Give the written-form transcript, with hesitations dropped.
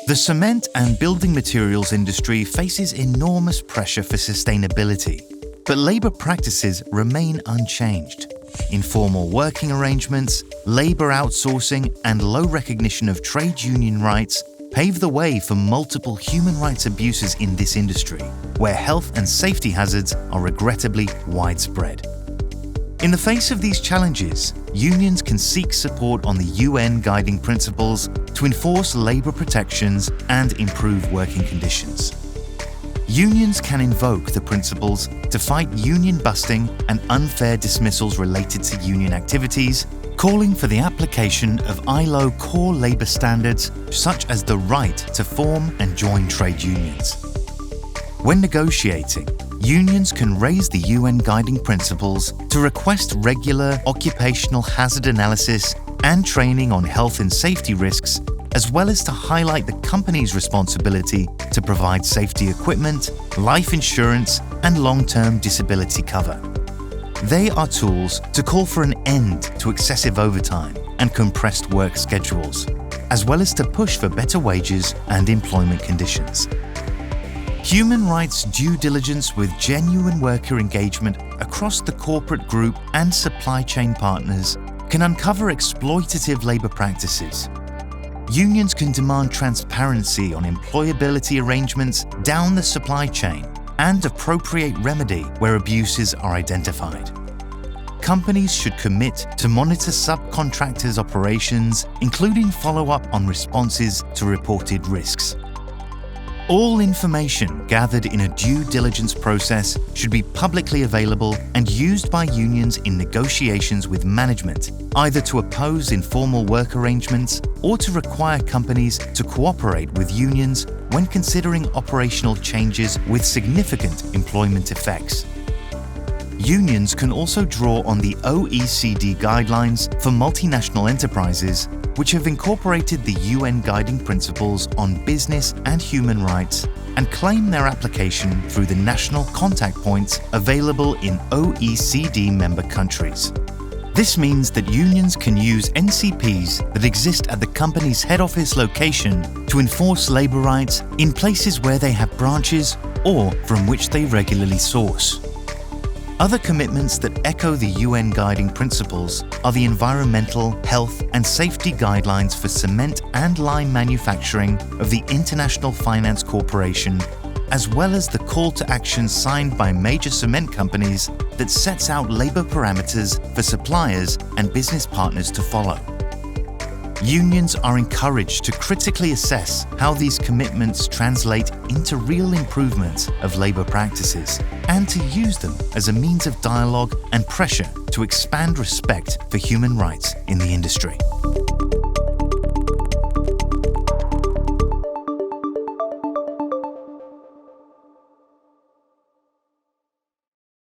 The cement and building materials industry faces enormous pressure for sustainability, but labour practices remain unchanged. Informal working arrangements, labour outsourcing, and low recognition of trade union rights pave the way for multiple human rights abuses in this industry, where health and safety hazards are regrettably widespread. In the face of these challenges, unions can seek support on the UN Guiding Principles to enforce labour protections and improve working conditions. Unions can invoke the principles to fight union busting and unfair dismissals related to union activities, calling for the application of ILO core labour standards such as the right to form and join trade unions. When negotiating, unions can raise the UN Guiding Principles to request regular occupational hazard analysis and training on health and safety risks, as well as to highlight the company's responsibility to provide safety equipment, life insurance, and long-term disability cover. They are tools to call for an end to excessive overtime and compressed work schedules, as well as to push for better wages and employment conditions. Human rights due diligence with genuine worker engagement across the corporate group and supply chain partners can uncover exploitative labour practices. Unions can demand transparency on employability arrangements down the supply chain and appropriate remedy where abuses are identified. Companies should commit to monitor subcontractors' operations, including follow-up on responses to reported risks. All information gathered in a due diligence process should be publicly available and used by unions in negotiations with management, either to oppose informal work arrangements or to require companies to cooperate with unions when considering operational changes with significant employment effects. Unions can also draw on the OECD guidelines for multinational enterprises, which have incorporated the UN Guiding Principles on business and human rights, and claim their application through the national contact points available in OECD member countries. This means that unions can use NCPs that exist at the company's head office location to enforce labour rights in places where they have branches or from which they regularly source. Other commitments that echo the UN Guiding Principles are the environmental, health and safety guidelines for cement and lime manufacturing of the International Finance Corporation, as well as the call to action signed by major cement companies that sets out labour parameters for suppliers and business partners to follow. Unions are encouraged to critically assess how these commitments translate into real improvements of labour practices and to use them as a means of dialogue and pressure to expand respect for human rights in the industry.